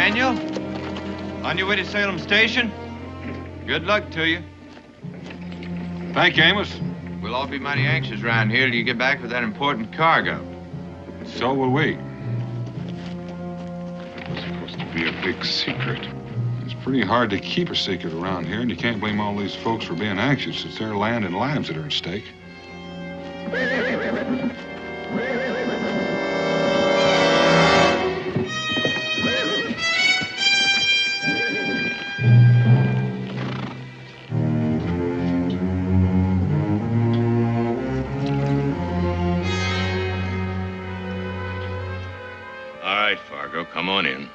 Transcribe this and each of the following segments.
Daniel, on your way to Salem Station? Good luck to you. Thank you, Amos. We'll all be mighty anxious around here till you get back with that important cargo. So will we. It was supposed to be a big secret. It's pretty hard to keep a secret around here, and you can't blame all these folks for being anxious. It's their land and lives that are at stake. All right, Fargo, come on in.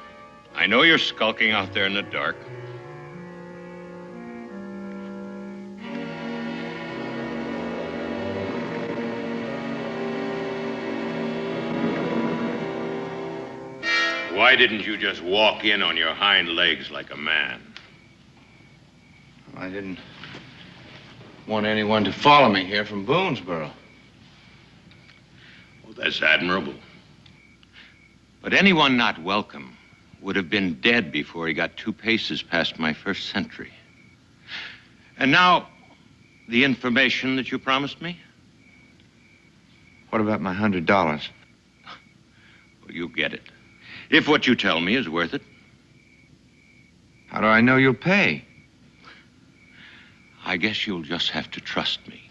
I know you're skulking out there in the dark. Why didn't you just walk in on your hind legs like a man? I didn't want anyone to follow me here from Boonesboro. Well, that's admirable. But anyone not welcome would have been dead before he got 2 paces past my first sentry. And now, the information that you promised me? What about my $100? Well, you'll get it. If what you tell me is worth it. How do I know you'll pay? I guess you'll just have to trust me.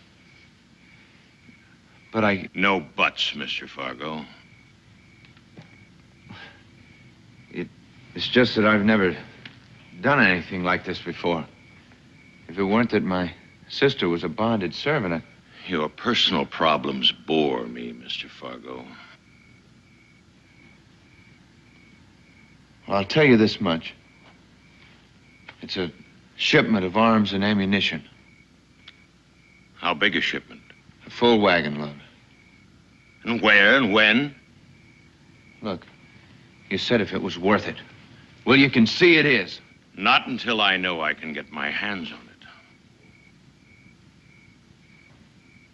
But I... No buts, Mr. Fargo. It's just that I've never done anything like this before. If it weren't that my sister was a bonded servant, Your personal problems bore me, Mr. Fargo. Well, I'll tell you this much. It's a shipment of arms and ammunition. How big a shipment? A full wagon load. And where and when? Look, you said if it was worth it. Well, you can see it is. Not until I know I can get my hands on it.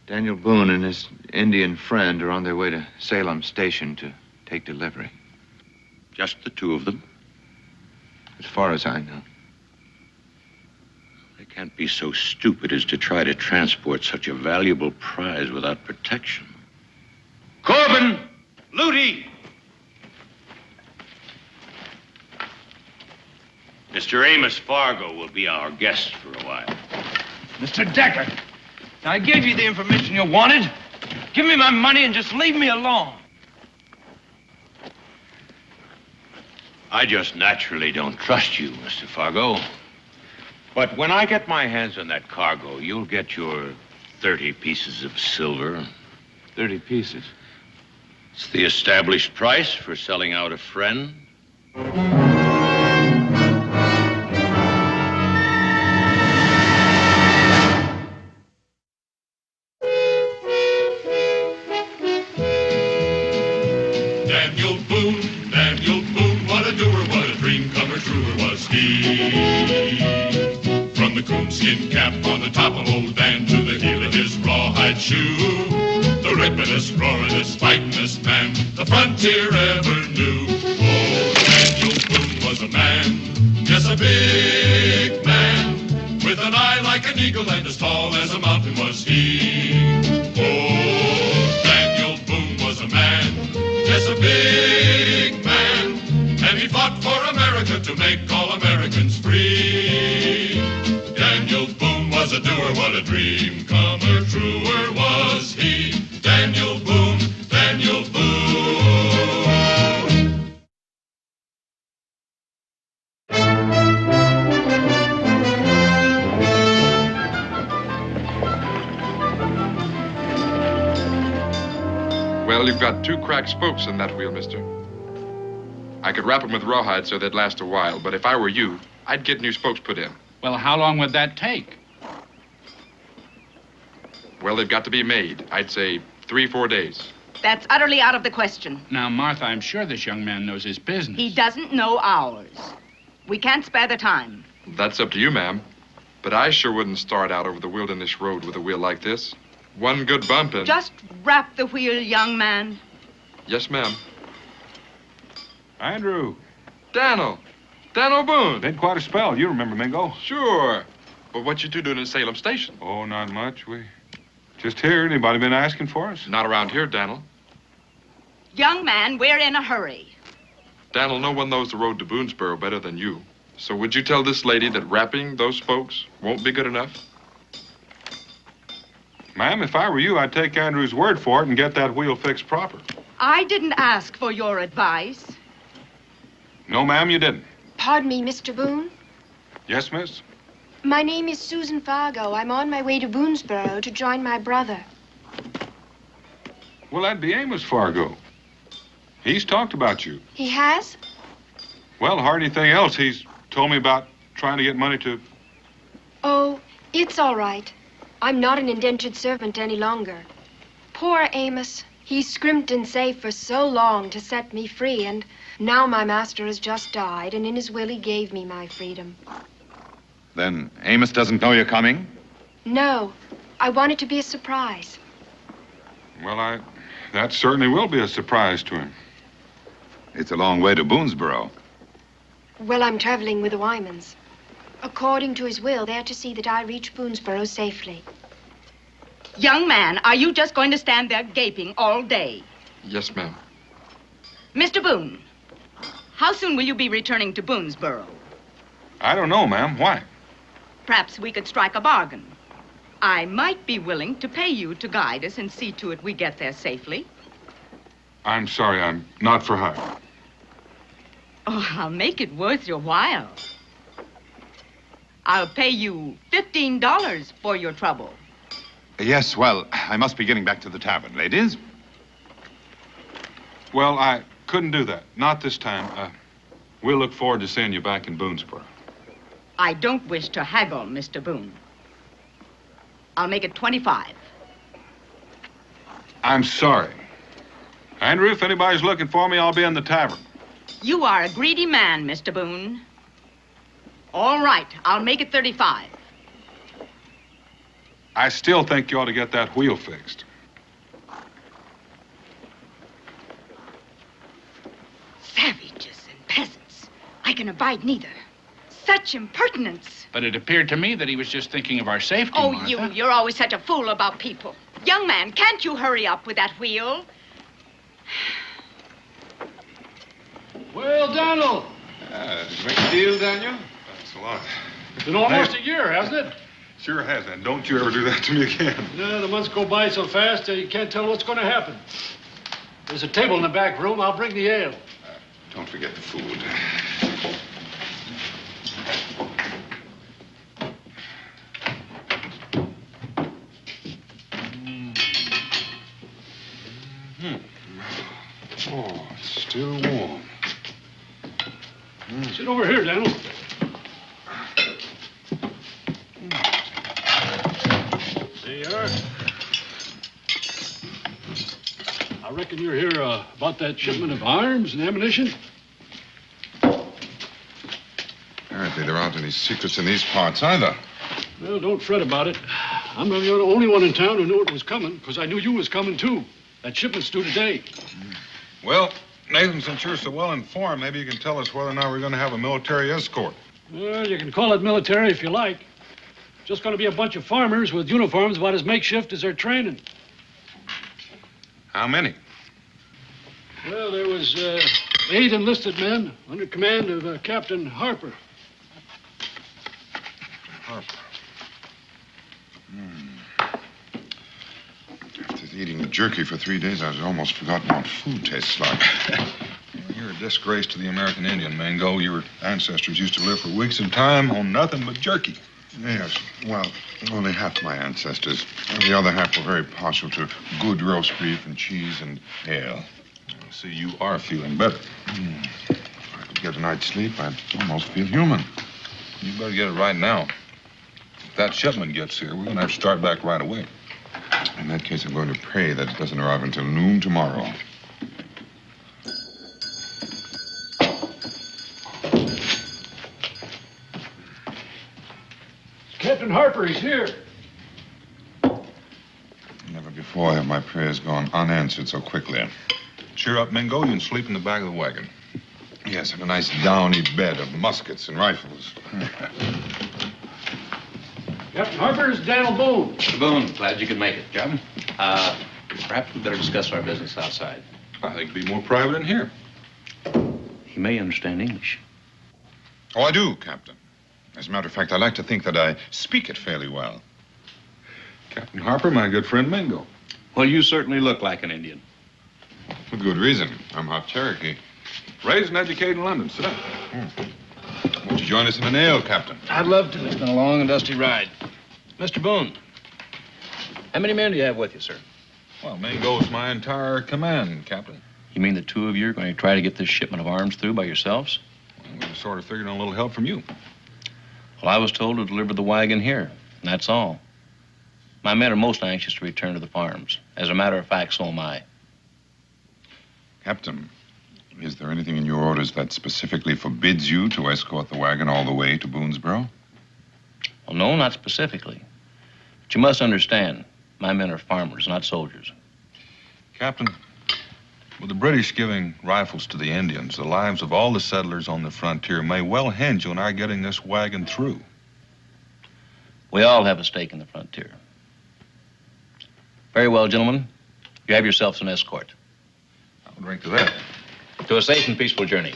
Daniel Boone and his Indian friend are on their way to Salem Station to take delivery. Just the 2 of them? As far as I know. They can't be so stupid as to try to transport such a valuable prize without protection. Corbin! Looty! Mr. Amos Fargo will be our guest for a while. Mr. Decker, I gave you the information you wanted. Give me my money and just leave me alone. I just naturally don't trust you, Mr. Fargo. But when I get my hands on that cargo, you'll get your 30 pieces of silver. 30 pieces. It's the established price for selling out a friend. Daniel Boone, what a doer, what a dream comer, truer was he. From the coonskin cap on the top of old Dan to the heel of his rawhide shoe, the rippin'est, roaring'est, fighting'est man the frontier ever knew. Oh, Daniel Boone was a man, yes, a big man, with an eye like an eagle and as tall as a mountain was he. Oh, Daniel Boone was a man, yes, a big man, and he fought for America to make all Americans free. Daniel Boone was a doer, what a dream comer, truer was he. Daniel Boone, Daniel Boone. Well, you've got 2 cracked spokes in that wheel, mister. I could wrap them with rawhide so they'd last a while, but if I were you, I'd get new spokes put in. Well, how long would that take? Well, they've got to be made. I'd say 3-4 days. That's utterly out of the question. Now, Martha, I'm sure this young man knows his business. He doesn't know ours. We can't spare the time. That's up to you, ma'am. But I sure wouldn't start out over the wilderness road with a wheel like this. One good bump and... Just wrap the wheel, young man. Yes, ma'am. Andrew. Daniel. Dan Boone. Been quite a spell. You remember Mingo? Sure. But what you two doing in Salem Station? Oh, not much. We just here. Anybody been asking for us? Not around here, Dan'l. Young man, we're in a hurry. Dan'l, no one knows the road to Boonesboro better than you. So would you tell this lady that wrapping those folks won't be good enough? Ma'am, if I were you, I'd take Andrew's word for it and get that wheel fixed proper. I didn't ask for your advice. No, ma'am, you didn't. Pardon me, Mr. Boone. Yes, miss? My name is Susan Fargo. I'm on my way to Boonesboro to join my brother. Well, that'd be Amos Fargo. He's talked about you. He has? Well, hardly anything else. He's told me about trying to get money to... Oh, it's all right. I'm not an indentured servant any longer. Poor Amos. He's scrimped and saved for so long to set me free, and now my master has just died, and in his will he gave me my freedom. Then Amos doesn't know you're coming? No. I want it to be a surprise. Well, that certainly will be a surprise to him. It's a long way to Boonesboro. Well, I'm traveling with the Wymans. According to his will, they're to see that I reach Boonesboro safely. Young man, are you just going to stand there gaping all day? Yes, ma'am. Mr. Boone, how soon will you be returning to Boonesboro? I don't know, ma'am. Why? Perhaps we could strike a bargain. I might be willing to pay you to guide us and see to it we get there safely. I'm sorry, I'm not for hire. Oh, I'll make it worth your while. I'll pay you $15 for your trouble. Yes, well, I must be getting back to the tavern. Ladies? Well, I couldn't do that. Not this time. We'll look forward to seeing you back in Boonesboro. I don't wish to haggle, Mr. Boone. I'll make it 25. I'm sorry. Andrew, if anybody's looking for me, I'll be in the tavern. You are a greedy man, Mr. Boone. All right, I'll make it 35. I still think you ought to get that wheel fixed. Savages and peasants. I can abide neither. Such impertinence. But it appeared to me that he was just thinking of our safety, Oh, Martha. you're always such a fool about people. Young man, can't you hurry up with that wheel? Well, Donald. Great deal, Daniel. Thanks a lot. It's been almost a year, hasn't it? Sure has, and don't you ever do that to me again. No, the months go by so fast you can't tell what's going to happen. There's a table in the back room. I'll bring the ale. Don't forget the food. Oh, it's still warm. Sit over here, Daniel. There you are. I reckon you're here about that shipment of arms and ammunition. Apparently there aren't any secrets in these parts either. Well, don't fret about it. I'm the only one in town who knew it was coming, because I knew you was coming, too. That shipment's due today. Well, Nathan, since you're so well informed, maybe you can tell us whether or not we're going to have a military escort. Well, you can call it military if you like. Just going to be a bunch of farmers with uniforms about as makeshift as their training. How many? Well, there was 8 enlisted men under command of Captain Harper. Harper. After eating the jerky for 3 days, I've almost forgotten what food tastes like. You're a disgrace to the American Indian, Mango. Your ancestors used to live for weeks at a time on nothing but jerky. Yes, well, only half my ancestors. The other half were very partial to good roast beef and cheese and ale. See, you are feeling better. If I could get a night's sleep, I'd almost feel human. You better get it right now. If that shipment gets here, we're going to have to start back right away. In that case, I'm going to pray that it doesn't arrive until noon tomorrow. Captain Harper, he's here. Never before have my prayers gone unanswered so quickly. Cheer up, Mingo. You can sleep in the back of the wagon. Yes, yes, and a nice downy bed of muskets and rifles. Captain Harper's Daniel Boone. Mr. Boone, glad you could make it, Captain. Perhaps we better discuss our business outside. I think it'd be more private in here. He may understand English. Oh, I do, Captain. As a matter of fact, I like to think that I speak it fairly well. Captain Harper, my good friend Mingo. Well, you certainly look like an Indian. For good reason. I'm half Cherokee. Raised and educated in London. Sit down. Won't you join us in an ale, Captain? I'd love to. It's been a long and dusty ride. Mr. Boone, how many men do you have with you, sir? Well, Mingo's my entire command, Captain. You mean the two of you are going to try to get this shipment of arms through by yourselves? Well, we sort of figured on a little help from you. Well, I was told to deliver the wagon here, and that's all. My men are most anxious to return to the farms. As a matter of fact, so am I. Captain, is there anything in your orders that specifically forbids you to escort the wagon all the way to Boonesboro? Well, no, not specifically. But you must understand, my men are farmers, not soldiers. Captain, with the British giving rifles to the Indians, the lives of all the settlers on the frontier may well hinge on our getting this wagon through. We all have a stake in the frontier. Very well, gentlemen. You have yourselves an escort. I'll drink to that. To a safe and peaceful journey.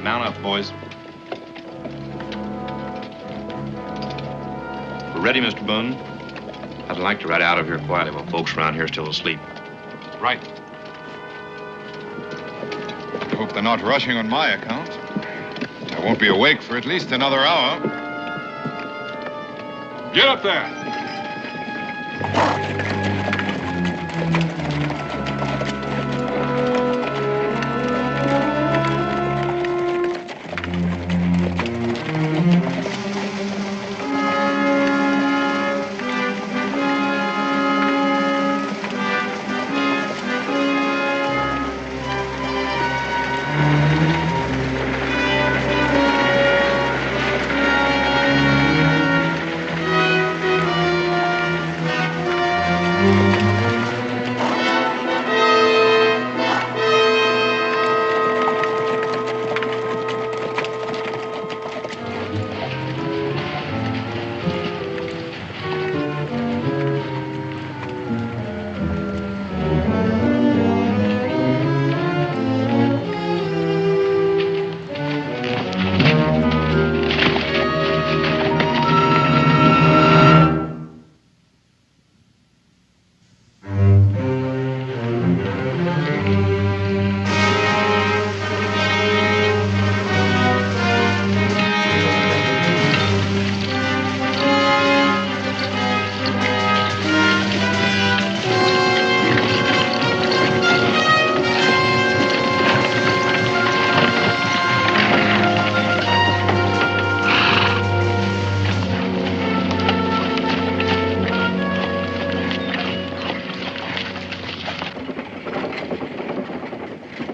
Mount up, boys. We're ready, Mr. Boone. I'd like to ride out of here quietly while folks around here are still asleep. Right. I hope they're not rushing on my account. I won't be awake for at least another hour. Get up there.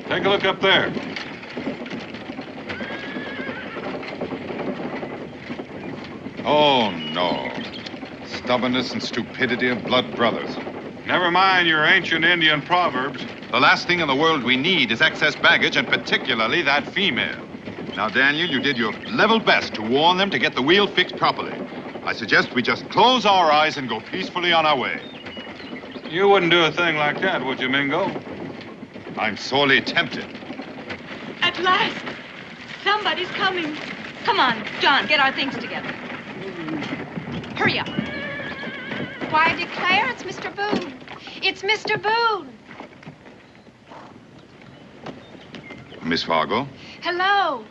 Take a look up there. Oh, no. Stubbornness and stupidity of blood brothers. Never mind your ancient Indian proverbs. The last thing in the world we need is excess baggage, and particularly that female. Now, Daniel, you did your level best to warn them to get the wheel fixed properly. I suggest we just close our eyes and go peacefully on our way. You wouldn't do a thing like that, would you, Mingo? I'm sorely tempted. At last, somebody's coming. Come on, John, get our things together. Hurry up. Why, I declare it's Mr. Boone. It's Mr. Boone. Miss Fargo? Hello.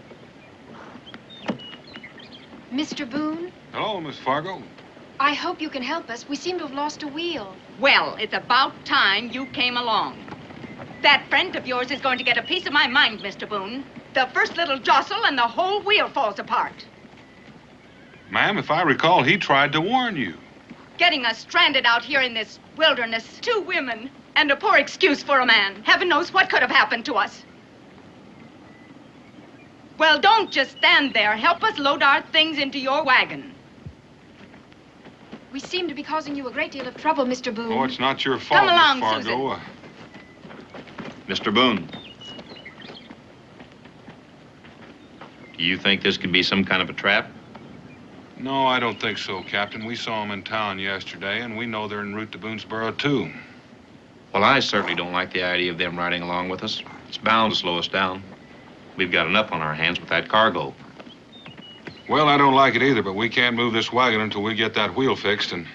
Mr. Boone, Hello, Miss Fargo. I hope you can help us. We seem to have lost a wheel. Well, it's about time you came along. That friend of yours is going to get a piece of my mind, Mr. Boone. The first little jostle and the whole wheel falls apart. Ma'am, if I recall, he tried to warn you. Getting us stranded out here in this wilderness, 2 women, and a poor excuse for a man. Heaven knows what could have happened to us. Well, don't just stand there. Help us load our things into your wagon. We seem to be causing you a great deal of trouble, Mr. Boone. Oh, it's not your fault, Come along, Miss Fargo. Mr. Boone. Do you think this could be some kind of a trap? No, I don't think so, Captain. We saw them in town yesterday, and we know they're en route to Boonesboro, too. Well, I certainly don't like the idea of them riding along with us. It's bound to slow us down. We've got enough on our hands with that cargo. Well, I don't like it either, but we can't move this wagon until we get that wheel fixed, and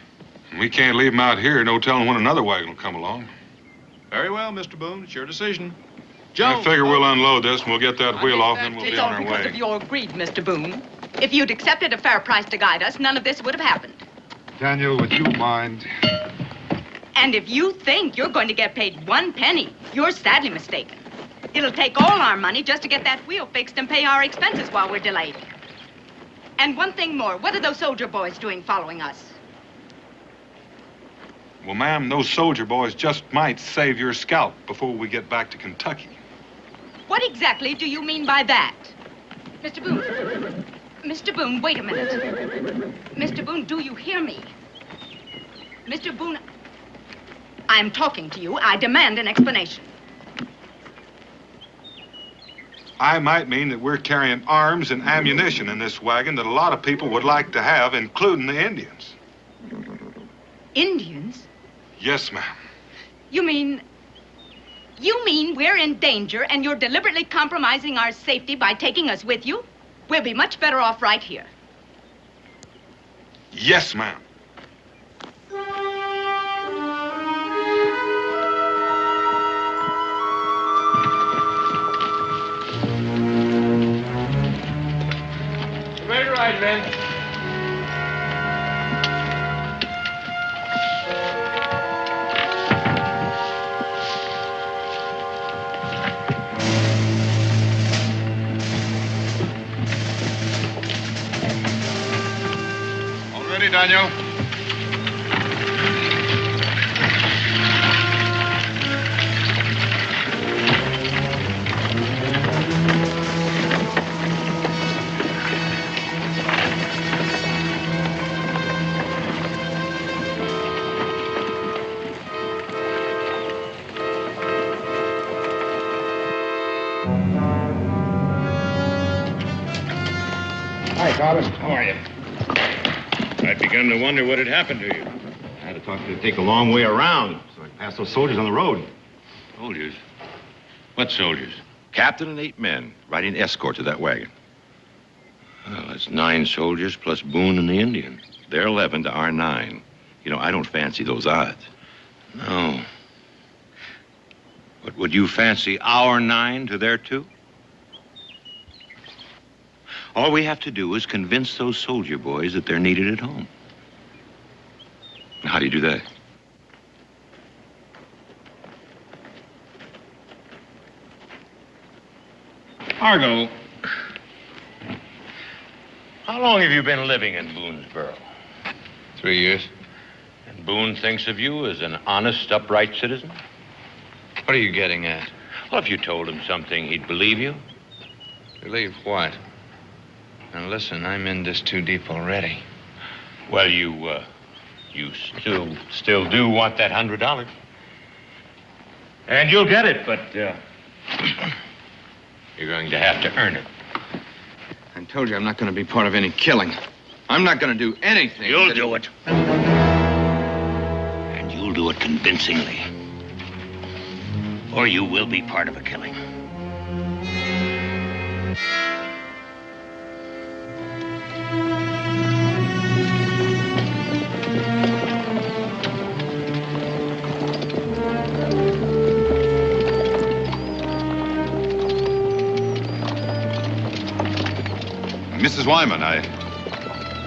we can't leave them out here. No telling when another wagon will come along. Very well, Mr. Boone. It's your decision. I figure we'll unload this, and we'll get that wheel off, and we'll It's be all on our because way. of your greed, Mr. Boone. If you'd accepted a fair price to guide us, none of this would have happened. Daniel, would you mind? And if you think you're going to get paid 1 penny, you're sadly mistaken. It'll take all our money just to get that wheel fixed and pay our expenses while we're delayed. And one thing more, what are those soldier boys doing following us? Well, ma'am, those soldier boys just might save your scalp before we get back to Kentucky. What exactly do you mean by that? Mr. Boone. Mr. Boone, wait a minute. Mr. Boone, do you hear me? Mr. Boone, I'm talking to you. I demand an explanation. I might mean that we're carrying arms and ammunition in this wagon that a lot of people would like to have, including the Indians. Indians? Yes, ma'am. You mean we're in danger and you're deliberately compromising our safety by taking us with you? We'll be much better off right here. Yes, ma'am. Ready to ride, men. All ready, Daniel? Hi, Carter. How are you? I'd begun to wonder what had happened to you. I had to talk to you to take a long way around so I could pass those soldiers on the road. Soldiers? What soldiers? Captain and 8 men riding escort to that wagon. Well, that's 9 soldiers plus Boone and the Indian. They're 11 to our 9. You know, I don't fancy those odds. No. But would you fancy our 9 to their 2? All we have to do is convince those soldier boys that they're needed at home. How do you do that? Fargo, how long have you been living in Boonesboro? 3 years. And Boone thinks of you as an honest, upright citizen? What are you getting at? Well, if you told him something, he'd believe you. Believe what? Now, listen, I'm in this too deep already. Well, you still do want that $100. And you'll get it, but, you're going to have to earn it. I told you I'm not going to be part of any killing. I'm not going to do anything. You'll do it. And you'll do it convincingly. Or you will be part of a killing. Mrs. Wyman, I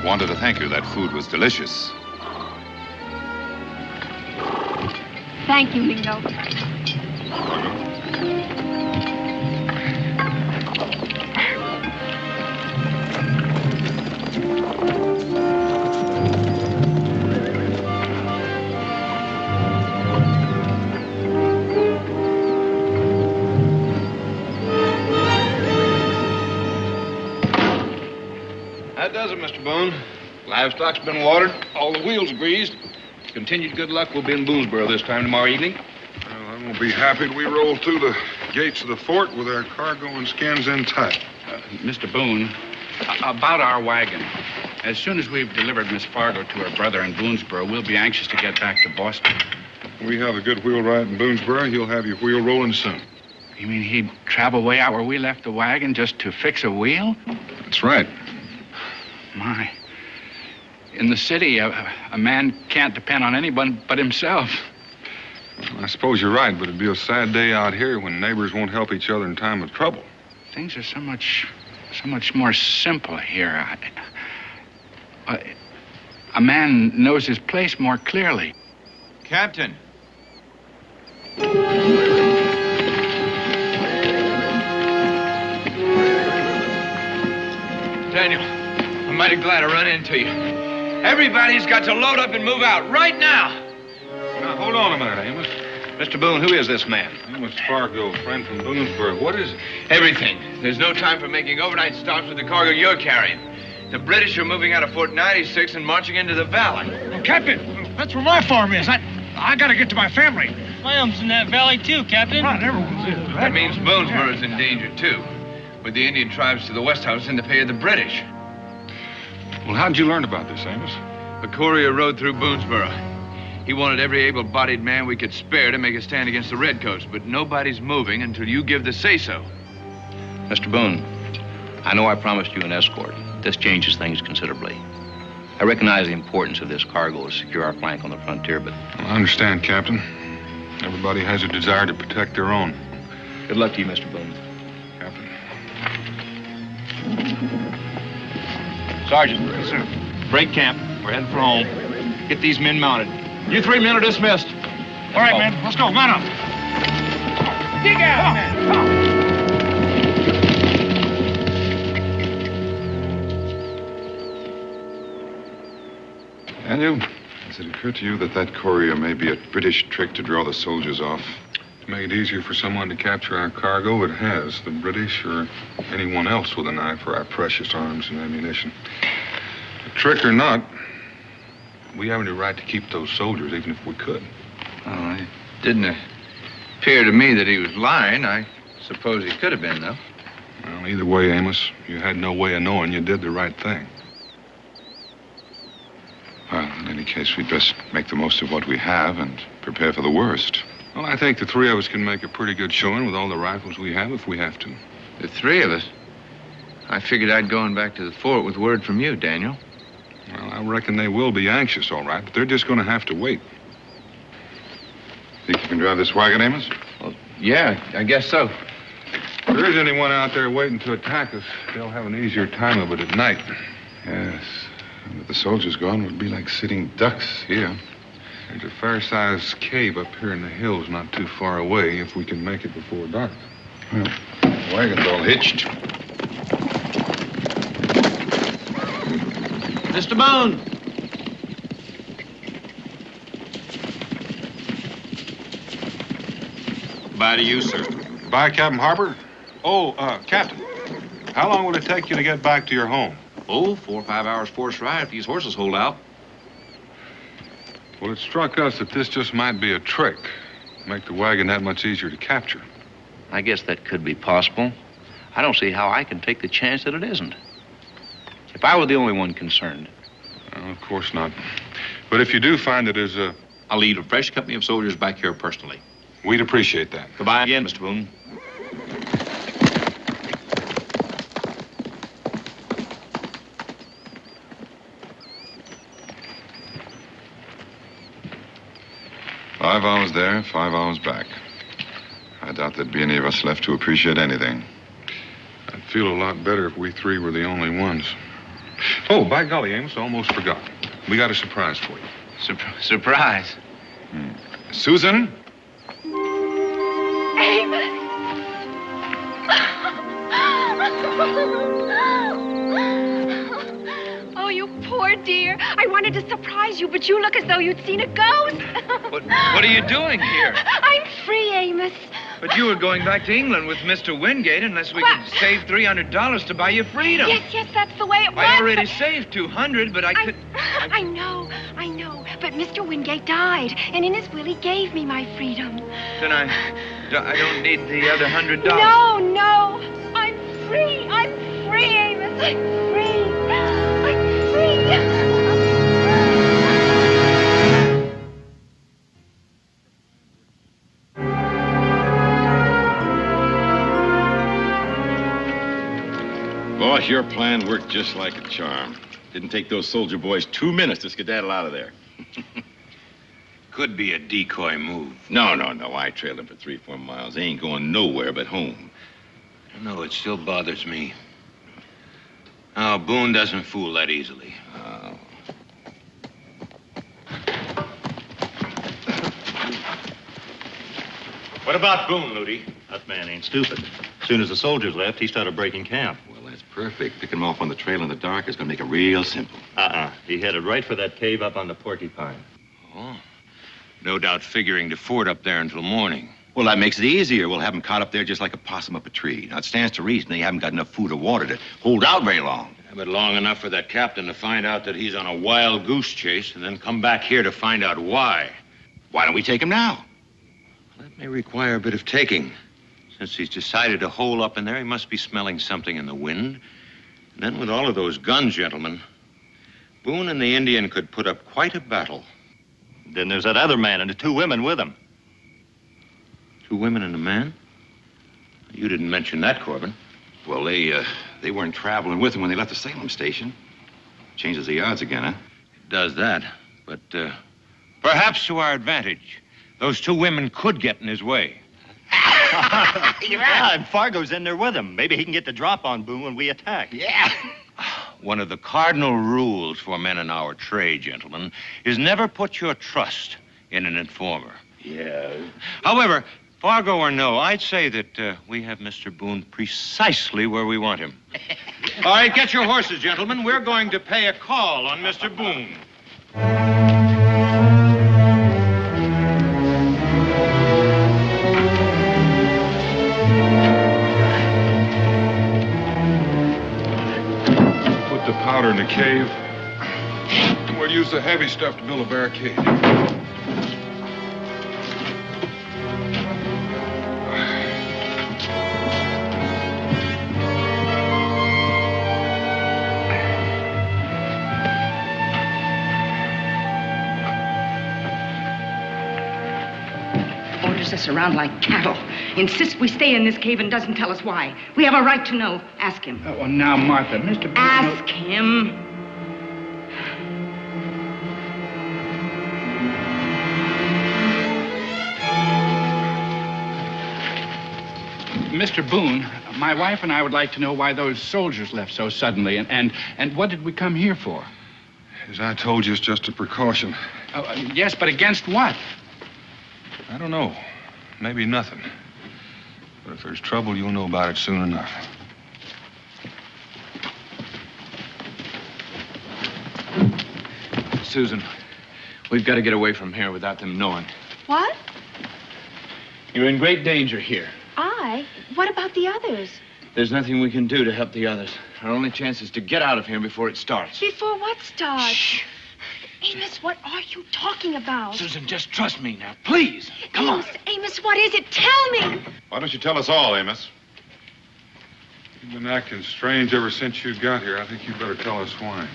wanted to thank you. That food was delicious. Thank you, Mingo. That does it, Mr. Boone. Livestock's been watered, all the wheels greased. Continued good luck, we'll be in Boonesboro this time tomorrow evening. Well, I won't be happy till we roll through the gates of the fort with our cargo and skins intact. Mr. Boone, about our wagon. As soon as we've delivered Miss Fargo to her brother in Boonesboro, we'll be anxious to get back to Boston. We have a good wheelwright in Boonesboro. He'll have your wheel rolling soon. You mean he'd travel way out where we left the wagon just to fix a wheel? That's right. My. In the city, a man can't depend on anyone but himself. I suppose you're right, but it'd be a sad day out here when neighbors won't help each other in time of trouble. Things are so much more simple here. A man knows his place more clearly. Captain. Daniel, I'm mighty glad I run into you. Everybody's got to load up and move out right now. Now, hold on a minute, Amos. Mr. Boone, who is this man? Amos Fargo, friend from Boonesboro. What is it? Everything. There's no time for making overnight stops with the cargo you're carrying. The British are moving out of Fort 96 and marching into the valley. Well, Captain, that's where my farm is. I gotta get to my family. My home's in that valley, too, Captain. Right, everyone's in. That means Boonesboro's in danger, too. With the Indian tribes to the west house in the pay of the British. Well, how'd you learn about this, Amos? A courier rode through Boonesboro. He wanted every able-bodied man we could spare to make a stand against the Redcoats, but nobody's moving until you give the say-so. Mr. Boone, I know I promised you an escort. This changes things considerably. I recognize the importance of this cargo to secure our flank on the frontier, but... Well, I understand, Captain. Everybody has a desire to protect their own. Good luck to you, Mr. Boone. Captain. Sergeant. Yes, sir. Break camp. We're heading for home. Get these men mounted. You 3 men are dismissed. All right, man. Let's go. Mount up. Dig out, man. Daniel, has it occurred to you that that courier may be a British trick to draw the soldiers off? To make it easier for someone to capture our cargo, it has. The British or anyone else with an eye for our precious arms and ammunition. A trick or not, we have any right to keep those soldiers, even if we could. Oh, it didn't appear to me that he was lying. I suppose he could have been, though. Well, either way, Amos, you had no way of knowing you did the right thing. Well, in any case, we'd best make the most of what we have and prepare for the worst. Well, I think the 3 of us can make a pretty good showing with all the rifles we have if we have to. The 3 of us? I figured I'd go on back to the fort with word from you, Daniel. Well, I reckon they will be anxious, all right, but they're just going to have to wait. Think you can drive this wagon, Amos? Well, yeah, I guess so. If there is anyone out there waiting to attack us, they'll have an easier time of it at night. Yes. With the soldiers gone, we'd be like sitting ducks here. There's a fair-sized cave up here in the hills not too far away if we can make it before dark. Well, the wagon's all hitched. Mr. Boone! Goodbye to you, sir. Goodbye, Captain Harper. Oh, Captain, how long will it take you to get back to your home? Oh, 4 or 5 hours forced ride if these horses hold out. Well, it struck us that this just might be a trick. Make the wagon that much easier to capture. I guess that could be possible. I don't see how I can take the chance that it isn't. If I were the only one concerned. Well, of course not. But if you do find it as a... I'll lead a fresh company of soldiers back here personally. We'd appreciate that. Goodbye again, Mr. Boone. $5 hours there, 5 hours back. I doubt there'd be any of us left to appreciate anything. I'd feel a lot better if we 3 were the only ones. Oh, by golly, Amos, I almost forgot. We got a surprise for you. Surprise? Susan? Amos! Oh, you poor dear. I wanted to surprise you, but you look as though you'd seen a ghost. What are you doing here? I'm free, Amos. But you were going back to England with Mr. Wingate unless we could save $300 to buy you freedom. Yes, that's the way it was. I already saved $200, but I could... I know. But Mr. Wingate died, and in his will he gave me my freedom. Then I don't need the other $100. No. I'm free, Amos. I'm free. Boss, your plan worked just like a charm. Didn't take those soldier boys 2 minutes to skedaddle out of there. Could be a decoy move. No. I trailed him for 3-4 miles. They ain't going nowhere but home. No, it still bothers me. Oh, Boone doesn't fool that easily. What about Boone, Ludi? That man ain't stupid. As soon as the soldiers left, he started breaking camp. Well, that's perfect. Picking him off on the trail in the dark is going to make it real simple. He headed right for that cave up on the Porcupine. Oh. No doubt figuring to ford up there until morning. Well, that makes it easier. We'll have him caught up there just like a possum up a tree. Now, it stands to reason they haven't got enough food or water to hold out very long. Yeah, but long enough for that captain to find out that he's on a wild goose chase and then come back here to find out why. Why don't we take him now? That may require a bit of taking. Since he's decided to hole up in there, he must be smelling something in the wind. And then with all of those guns, gentlemen, Boone and the Indian could put up quite a battle. Then there's that other man and the 2 women with him. 2 women and a man? You didn't mention that, Corbin. Well, they weren't traveling with him when they left the Salem station. Changes the odds again, huh? It does that, but perhaps to our advantage. Those 2 women could get in his way. Yeah, and Fargo's in there with him. Maybe he can get the drop on Boone when we attack. Yeah. One of the cardinal rules for men in our trade, gentlemen, is never put your trust in an informer. Yeah. However, Fargo or no, I'd say that we have Mr. Boone precisely where we want him. All right, get your horses, gentlemen. We're going to pay a call on Mr. Boone. The powder in the cave. And we'll use the heavy stuff to build a barricade. Orders us around like cattle. Insists we stay in this cave and doesn't tell us why. We have a right to know. Ask him. Oh, now, Martha, Mr. Boone... Ask him. Mr. Boone, my wife and I would like to know why those soldiers left so suddenly, and what did we come here for? As I told you, it's just a precaution. Yes, but against what? I don't know. Maybe nothing. But if there's trouble, you'll know about it soon enough. Susan, we've got to get away from here without them knowing. What? You're in great danger here. I? What about the others? There's nothing we can do to help the others. Our only chance is to get out of here before it starts. Before what starts? Shh. Amos, what are you talking about? Susan, just trust me now, please. Come on. Amos, what is it? Tell me. Why don't you tell us all, Amos? You've been acting strange ever since you got here. I think you'd better tell us why.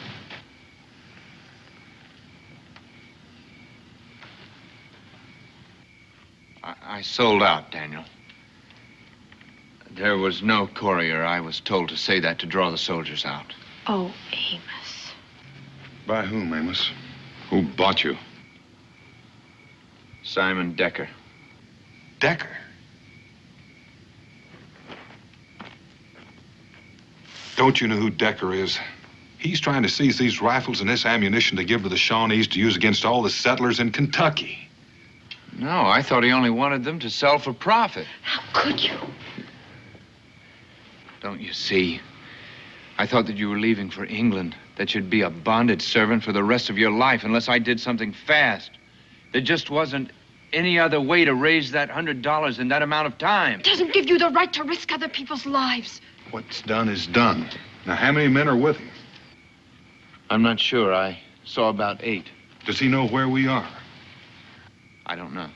I sold out, Daniel. There was no courier. I was told to say that to draw the soldiers out. Oh, Amos. By whom, Amos? Who bought you? Simon Decker. Decker? Don't you know who Decker is? He's trying to seize these rifles and this ammunition to give to the Shawnees to use against all the settlers in Kentucky. No, I thought he only wanted them to sell for profit. How could you? Don't you see? I thought that you were leaving for England, that you'd be a bonded servant for the rest of your life unless I did something fast. There just wasn't any other way to raise that $100 in that amount of time. It doesn't give you the right to risk other people's lives. What's done is done. Now, how many men are with him? I'm not sure. I saw about 8. Does he know where we are? I don't know.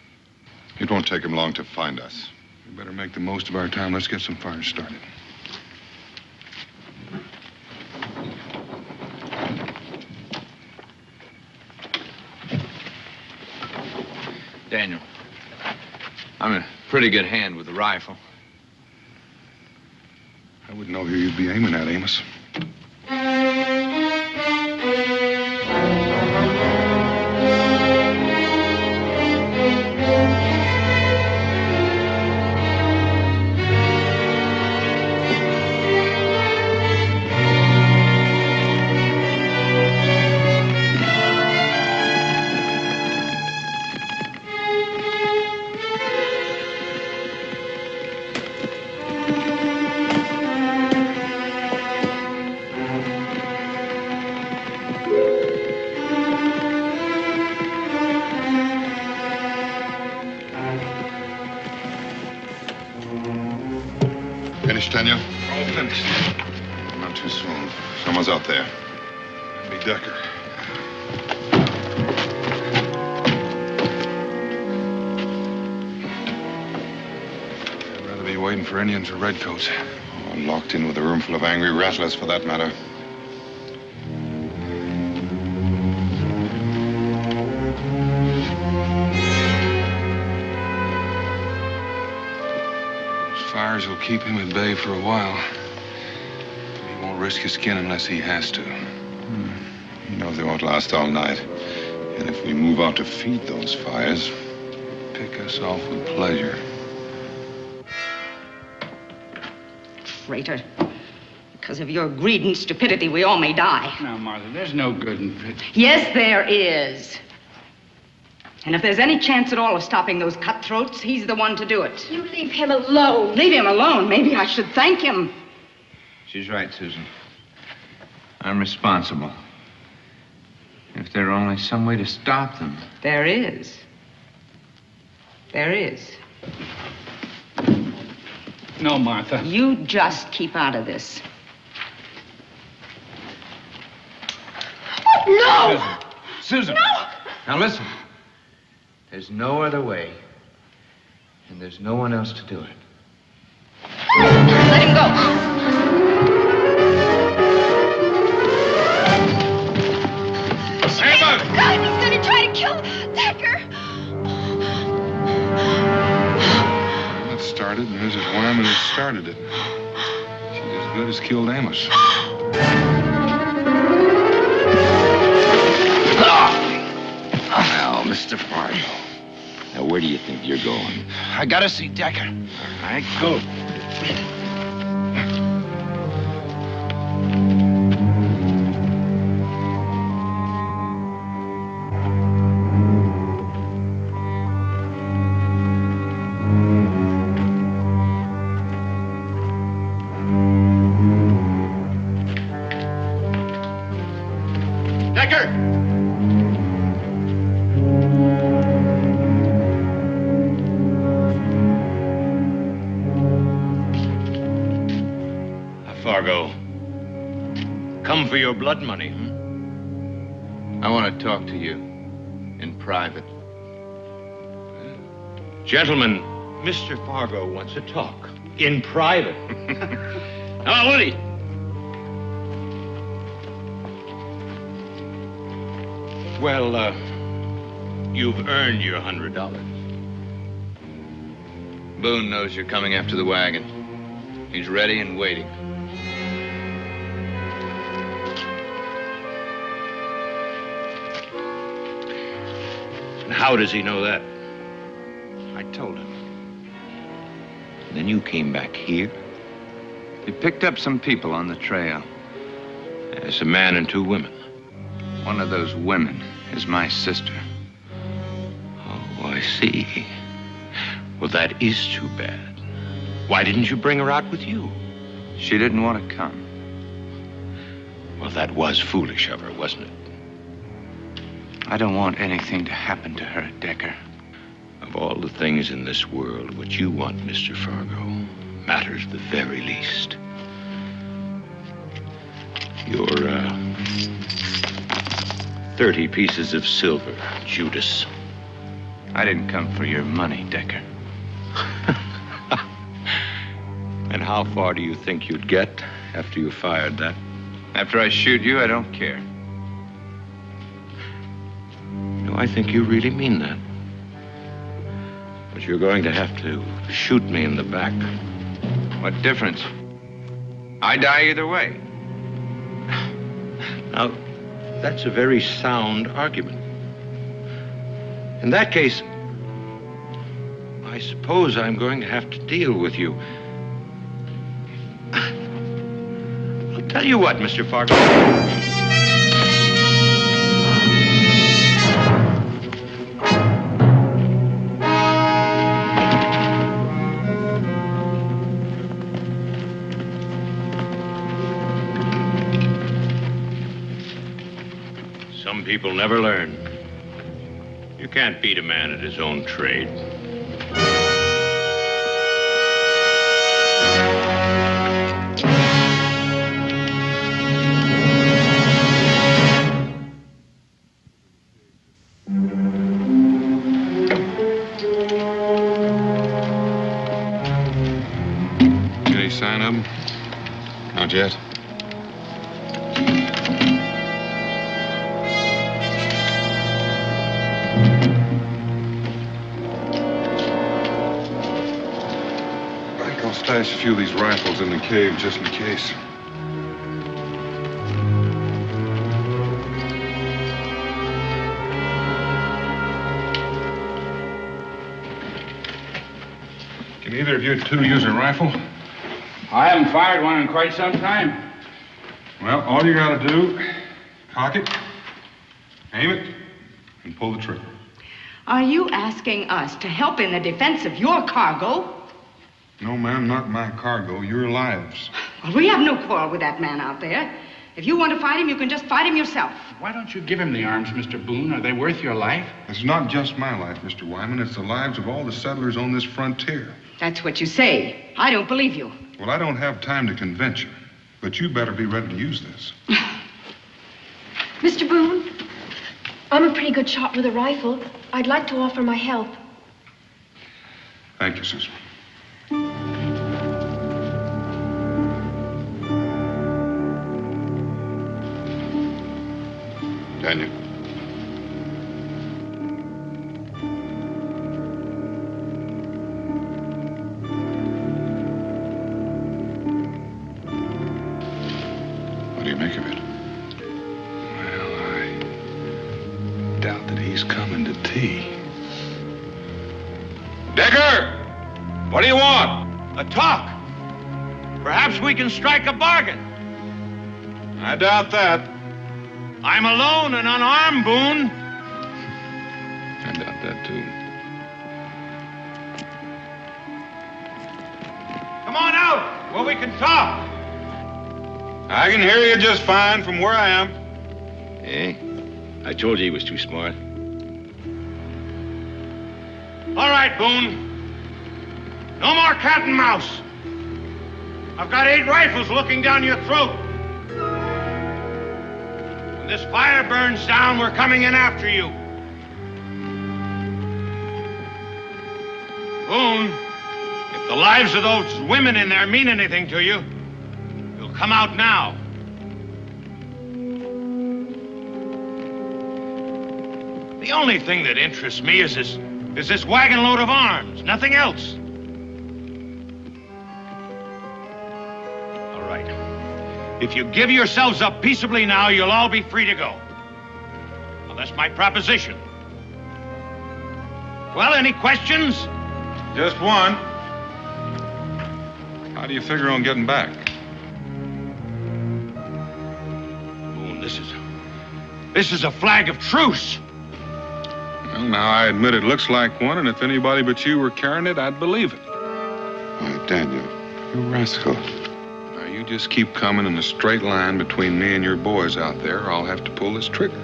It won't take him long to find us. We better make the most of our time. Let's get some fires started. Daniel, I'm a pretty good hand with a rifle. I wouldn't know who you'd be aiming at, Amos. Finished, Daniel? All finished. Not too soon. Someone's out there. Be Decker. I'd rather be waiting for Indians or redcoats. Oh, locked in with a room full of angry rattlers, for that matter. Fires will keep him at bay for a while. He won't risk his skin unless he has to. He knows they won't last all night. And if we move out to feed those fires... Pick us off with pleasure. Traitor. Because of your greed and stupidity, we all may die. Now, Martha, there's no good in it. Yes, there is. And if there's any chance at all of stopping those cutthroats, he's the one to do it. You leave him alone. Leave him alone? Maybe I should thank him. She's right, Susan. I'm responsible. If there were only some way to stop them. There is. There is. No, Martha. You just keep out of this. No! Susan! No! Now listen. There's no other way. And there's no one else to do it. Let him go. God, he's going to try to kill Decker. That started, and Mrs. Wyman has started it. She's as good as killed Amos. Now, Mr. Fargo. Now, where do you think you're going? I gotta see Decker. All right, go. Fargo, come for your blood money, I want to talk to you in private. Gentlemen, Mr. Fargo wants to talk in private. Now, Woody. Well, you've earned your $100. Boone knows you're coming after the wagon. He's ready and waiting. And how does he know that? I told him. Then you came back here? He picked up some people on the trail. As a man and 2 women. One of those women is my sister. Oh, I see. Well, that is too bad. Why didn't you bring her out with you? She didn't want to come. Well, that was foolish of her, wasn't it? I don't want anything to happen to her, Decker. Of all the things in this world, what you want, Mr. Fargo, matters the very least. Your, 30 pieces of silver, Judas. I didn't come for your money, Decker. And how far do you think you'd get after you fired that? After I shoot you, I don't care. No, I think you really mean that. But you're going to have to shoot me in the back. What difference? I die either way. Now, that's a very sound argument. In that case, I suppose I'm going to have to deal with you. I'll tell you what, Mr. Fargo. Some people never learn. You can't beat a man at his own trade. Any sign of him? Not yet. I'll stash a few of these rifles in the cave just in case. Can either of you two use a rifle? I haven't fired one in quite some time. Well, all you gotta do, cock it, aim it, and pull the trigger. Are you asking us to help in the defense of your cargo? No, ma'am, not my cargo, your lives. Well, we have no quarrel with that man out there. If you want to fight him, you can just fight him yourself. Why don't you give him the arms, Mr. Boone? Are they worth your life? It's not just my life, Mr. Wyman. It's the lives of all the settlers on this frontier. That's what you say. I don't believe you. Well, I don't have time to convince you, but you better be ready to use this. Mr. Boone, I'm a pretty good shot with a rifle. I'd like to offer my help. Thank you, Susan. Daniel. What do you make of it? Well, I doubt that he's coming to tea. Decker! What do you want? A talk. Perhaps we can strike a bargain. I doubt that. I'm alone and unarmed, Boone. I doubt that, too. Come on out where we can talk. I can hear you just fine from where I am. Eh? I told you he was too smart. All right, Boone. No more cat and mouse. I've got 8 rifles looking down your throat. When this fire burns down, we're coming in after you. Boone, if the lives of those women in there mean anything to you, you'll come out now. The only thing that interests me is this wagon load of arms, nothing else. All right. If you give yourselves up peaceably now, you'll all be free to go. Well, that's my proposition. Well, any questions? Just one. How do you figure on getting back? Boone, this is a flag of truce. Well, now, I admit it looks like one, and if anybody but you were carrying it, I'd believe it. Why, Daniel, you rascal. Now, you just keep coming in a straight line between me and your boys out there, or I'll have to pull this trigger.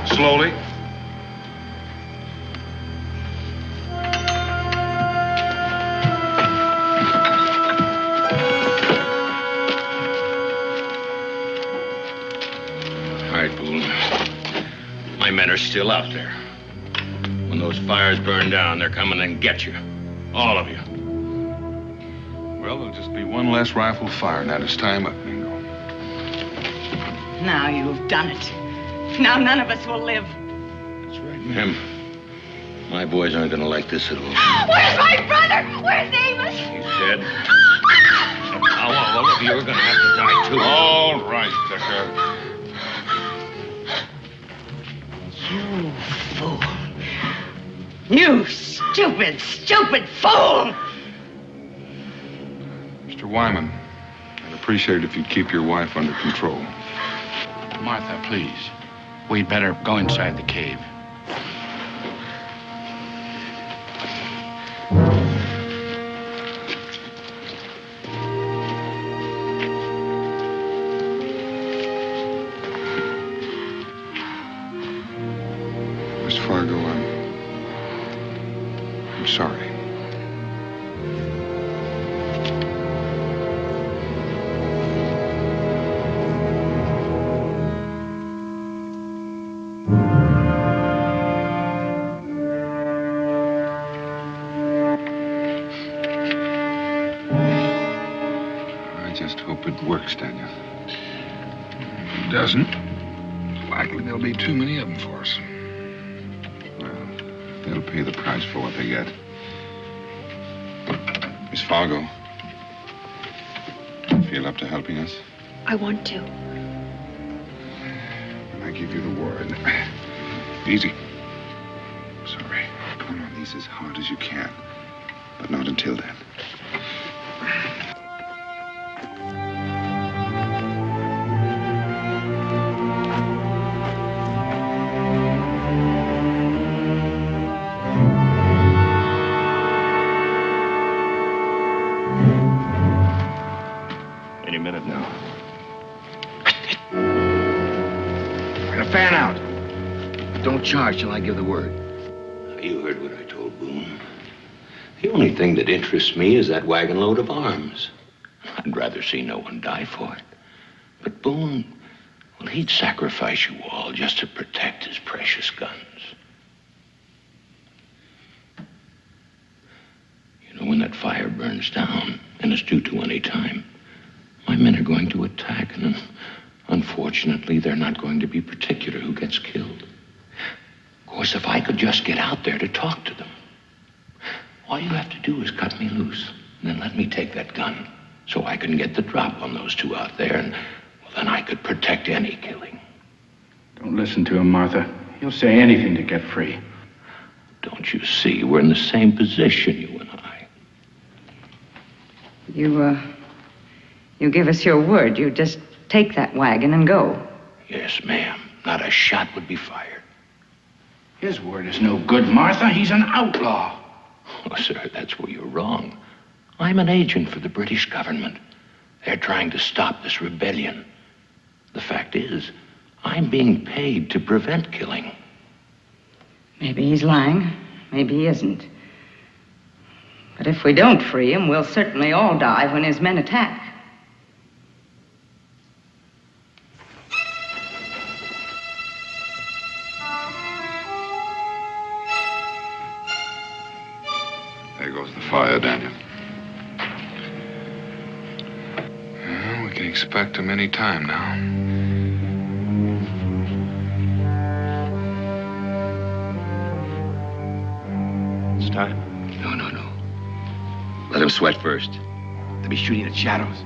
Slowly. they're still out there. When those fires burn down, they're coming and get you. All of you. Well, there'll just be one less rifle fire. Now it's time up, Mingo. Now you've done it. Now none of us will live. That's right, ma'am. My boys aren't going to like this at all. Where's my brother? Where's Amos? He's dead. Now all of you are going to have to die, too. All right, Decker. You fool. You stupid, stupid fool! Mr. Wyman, I'd appreciate it if you'd keep your wife under control. Martha, please. We'd better go inside the cave. Miss Fargo, I'm sorry. I just hope it works, Daniel. If it doesn't, it's likely there'll be too many of them for us. Well, they'll pay the price for what they get. Miss Fargo, feel up to helping us? I want to. When I give you the word. Easy. Sorry. Pull on these as hard as you can. But not until then. Any minute now. We're gonna fan out. But don't charge till I give the word. You heard what I told Boone. The only thing that interests me is that wagon load of arms. I'd rather see no one die for it. But Boone, well, he'd sacrifice you all just to protect his precious guns. You know, when that fire burns down, and it's due to any time, my men are going to attack, and unfortunately, they're not going to be particular who gets killed. Of course, if I could just get out there to talk to them, all you have to do is cut me loose, and then let me take that gun, so I can get the drop on those two out there, and well, then I could protect any killing. Don't listen to him, Martha. He'll say anything to get free. Don't you see? We're in the same position, you and I. You give us your word. You just take that wagon and go. Yes, ma'am. Not a shot would be fired. His word is no good, Martha. He's an outlaw. Oh, sir, that's where you're wrong. I'm an agent for the British government. They're trying to stop this rebellion. The fact is, I'm being paid to prevent killing. Maybe he's lying. Maybe he isn't. But if we don't free him, we'll certainly all die when his men attack. There goes the fire, Daniel. Well, we can expect them any time now. It's time. No. Let him sweat first. They'll be shooting at shadows.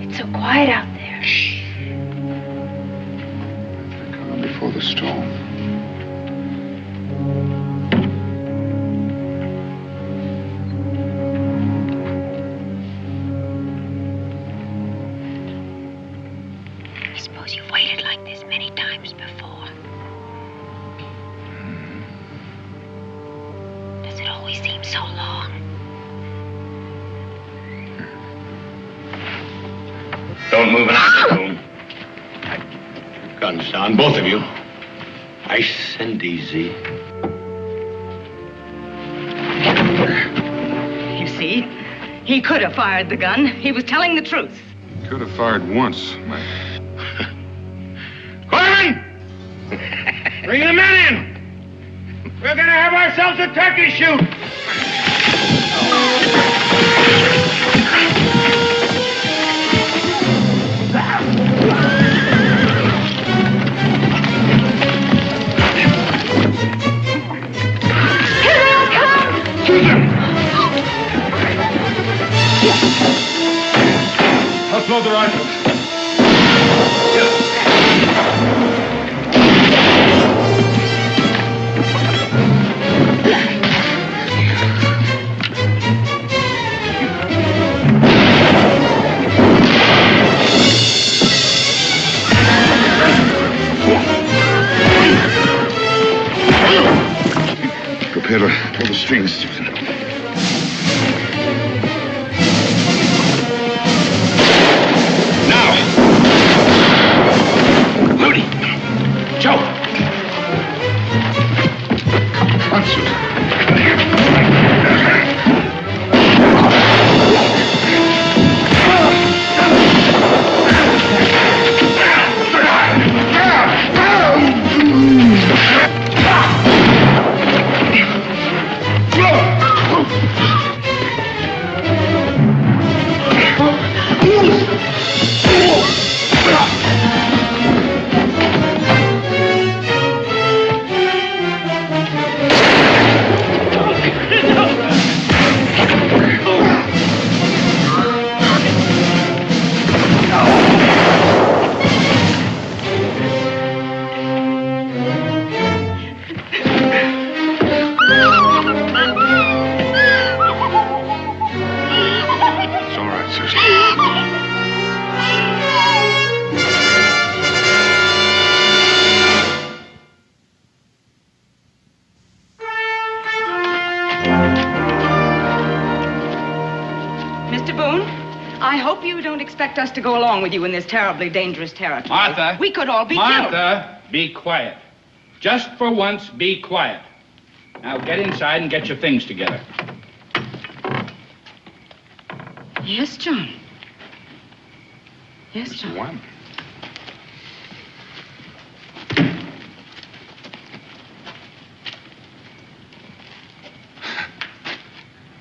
It's so quiet out there. Shh. They're coming before the storm. I suppose you've waited like this many times before. Does it always seem so long? Don't move an ounce, Boone. Guns down, both of you. Nice and easy. He could have fired the gun. He was telling the truth. Could have fired once, Mike. Corman! Bring the men in! We're gonna have ourselves a turkey shoot! Let's load the rifles. Prepare to pull the strings, Susan. Joe! Come on, Susan. Expect us to go along with you in this terribly dangerous territory. Martha. We could all be Martha, be quiet. Just for once, be quiet. Now get inside and get your things together. Yes, John. Yes, John. Wyman.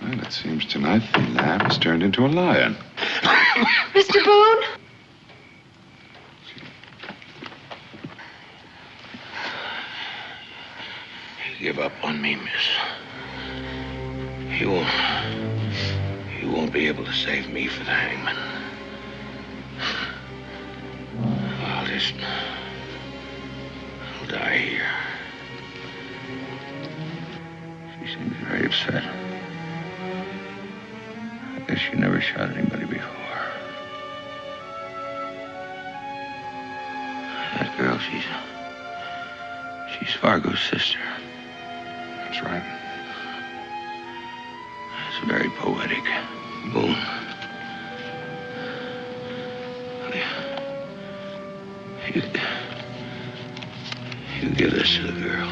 Well, it seems tonight the lamb has turned into a lion. Mr. Boone? Give up on me, miss. You won't be able to save me for the hangman. I'll die here. She seems very upset. I guess she never shot anybody before. That girl, she's Fargo's sister. That's right. It's very poetic. Boone. You give this to the girl.